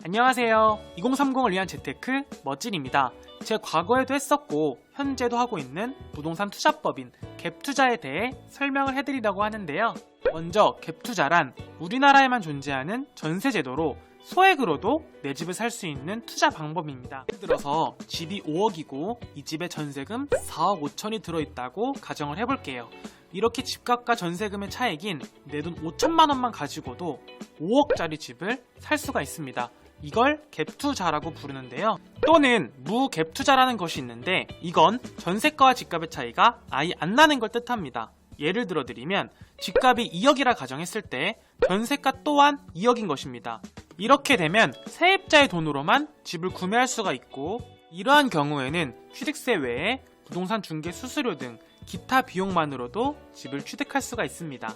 안녕하세요. 2030을 위한 재테크 멋진입니다. 제 과거에도 했었고 현재도 하고 있는 부동산 투자법인 갭투자에 대해 설명을 해드리려고 하는데요. 먼저 갭투자란 우리나라에만 존재하는 전세제도로 소액으로도 내 집을 살 수 있는 투자 방법입니다. 예를 들어서 집이 5억이고 이 집에 전세금 4억 5천이 들어있다고 가정을 해볼게요. 이렇게 집값과 전세금의 차익인 내 돈 5천만 원만 가지고도 5억짜리 집을 살 수가 있습니다. 이걸 갭투자라고 부르는데요. 또는 무갭투자라는 것이 있는데 이건 전세가와 집값의 차이가 아예 안 나는 걸 뜻합니다. 예를 들어 드리면 집값이 2억이라 가정했을 때 전세가 또한 2억인 것입니다. 이렇게 되면 세입자의 돈으로만 집을 구매할 수가 있고, 이러한 경우에는 취득세 외에 부동산 중개 수수료 등 기타 비용만으로도 집을 취득할 수가 있습니다.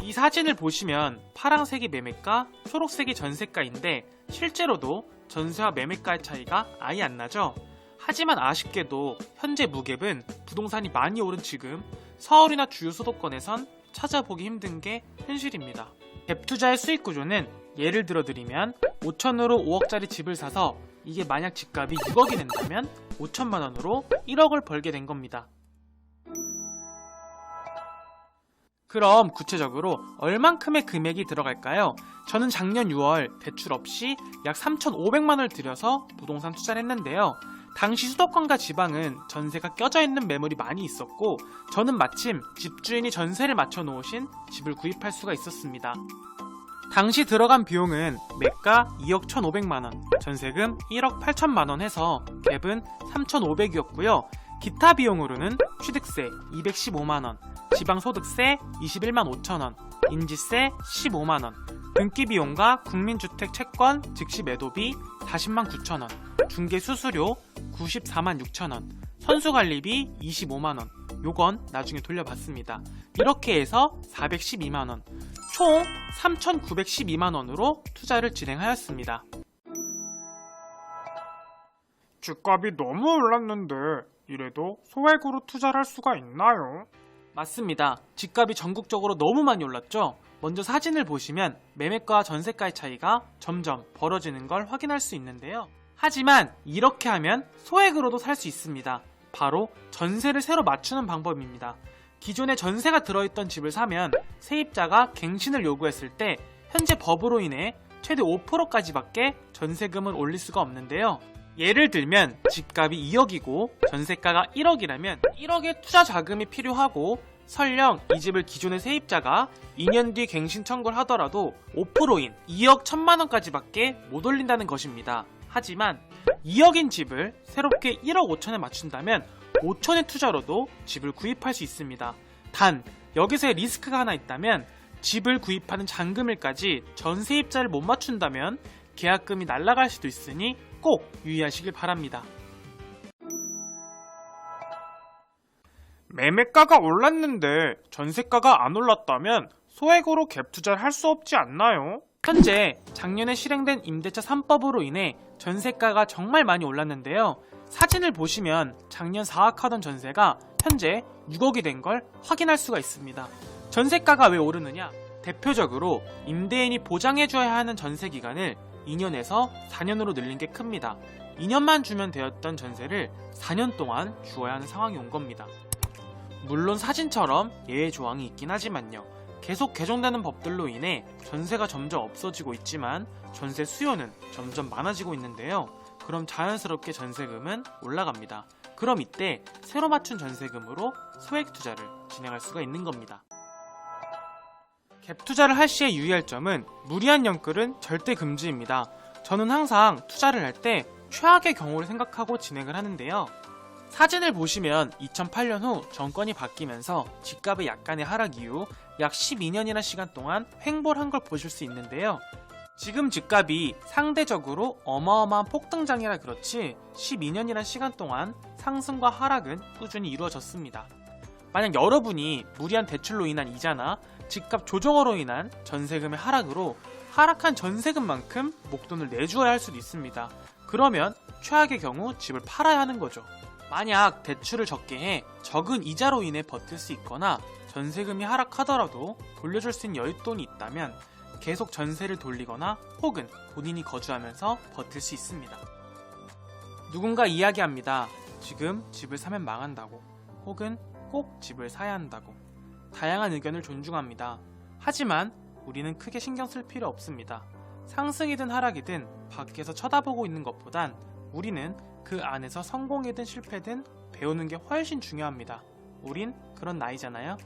이 사진을 보시면 파란색이 매매가, 초록색이 전세가인데 실제로도 전세와 매매가의 차이가 아예 안 나죠. 하지만 아쉽게도 현재 무갭은 부동산이 많이 오른 지금 서울이나 주요 수도권에선 찾아보기 힘든 게 현실입니다. 갭투자의 수익 구조는 예를 들어 드리면 5천으로 5억짜리 집을 사서 이게 만약 집값이 6억이 된다면 5천만 원으로 1억을 벌게 된 겁니다. 그럼 구체적으로 얼만큼의 금액이 들어갈까요? 저는 작년 6월 대출 없이 약 3,500만 원을 들여서 부동산 투자를 했는데요. 당시 수도권과 지방은 전세가 껴져 있는 매물이 많이 있었고 저는 마침 집주인이 전세를 맞춰 놓으신 집을 구입할 수가 있었습니다. 당시 들어간 비용은 매가 2억 1,500만 원, 전세금 1억 8천만 원 해서 갭은 3,500이었고요. 기타 비용으로는 취득세 215만 원, 지방소득세 21만 5천 원, 인지세 15만 원, 등기비용과 국민주택 채권 즉시 매도비 40만 9천 원, 중개수수료 94만 6천 원, 선수관리비 25만 원, 요건 나중에 돌려받습니다. 이렇게 해서 412만 원, 총 3,912만 원으로 투자를 진행하였습니다. 집값이 너무 올랐는데 이래도 소액으로 투자를 할 수가 있나요? 맞습니다. 집값이 전국적으로 너무 많이 올랐죠? 먼저 사진을 보시면 매매가와 전세가의 차이가 점점 벌어지는 걸 확인할 수 있는데요. 하지만 이렇게 하면 소액으로도 살 수 있습니다. 바로 전세를 새로 맞추는 방법입니다. 기존에 전세가 들어있던 집을 사면 세입자가 갱신을 요구했을 때 현재 법으로 인해 최대 5%까지밖에 전세금을 올릴 수가 없는데요. 예를 들면 집값이 2억이고 전세가가 1억이라면 1억의 투자 자금이 필요하고 설령 이 집을 기존의 세입자가 2년 뒤 갱신 청구를 하더라도 5%인 2억 1천만 원까지밖에 못 올린다는 것입니다. 하지만 2억인 집을 새롭게 1억 5천에 맞춘다면 5천의 투자로도 집을 구입할 수 있습니다. 단 여기서의 리스크가 하나 있다면 집을 구입하는 잔금일까지 전 세입자를 못 맞춘다면 계약금이 날아갈 수도 있으니 꼭 유의하시길 바랍니다. 매매가가 올랐는데 전세가가 안 올랐다면 소액으로 갭 투자를 할 수 없지 않나요? 현재 작년에 실행된 임대차 3법으로 인해 전세가가 정말 많이 올랐는데요. 사진을 보시면 작년 4억 하던 전세가 현재 6억이 된 걸 확인할 수가 있습니다. 전세가가 왜 오르느냐? 대표적으로 임대인이 보장해줘야 하는 전세 기간을 2년에서 4년으로 늘린 게 큽니다. 2년만 주면 되었던 전세를 4년 동안 주어야 하는 상황이 온 겁니다. 물론 사진처럼 예외 조항이 있긴 하지만요. 계속 개정되는 법들로 인해 전세가 점점 없어지고 있지만 전세 수요는 점점 많아지고 있는데요. 그럼 자연스럽게 전세금은 올라갑니다. 그럼 이때 새로 맞춘 전세금으로 소액 투자를 진행할 수가 있는 겁니다. 갭 투자를 할 시에 유의할 점은 무리한 연끌은 절대 금지입니다. 저는 항상 투자를 할 때 최악의 경우를 생각하고 진행을 하는데요. 사진을 보시면 2008년 후 정권이 바뀌면서 집값의 약간의 하락 이후 약 12년이나 시간 동안 횡보를 한 걸 보실 수 있는데요. 지금 집값이 상대적으로 어마어마한 폭등장이라 그렇지 12년이란 시간 동안 상승과 하락은 꾸준히 이루어졌습니다. 만약 여러분이 무리한 대출로 인한 이자나 집값 조정으로 인한 전세금의 하락으로 하락한 전세금만큼 목돈을 내주어야 할 수도 있습니다. 그러면 최악의 경우 집을 팔아야 하는 거죠. 만약 대출을 적게 해 적은 이자로 인해 버틸 수 있거나 전세금이 하락하더라도 돌려줄 수 있는 여윳돈이 있다면 계속 전세를 돌리거나 혹은 본인이 거주하면서 버틸 수 있습니다. 누군가 이야기합니다. 지금 집을 사면 망한다고, 혹은 꼭 집을 사야 한다고. 다양한 의견을 존중합니다. 하지만 우리는 크게 신경 쓸 필요 없습니다. 상승이든 하락이든 밖에서 쳐다보고 있는 것보단 우리는 그 안에서 성공이든 실패든 배우는 게 훨씬 중요합니다. 우린 그런 나이잖아요.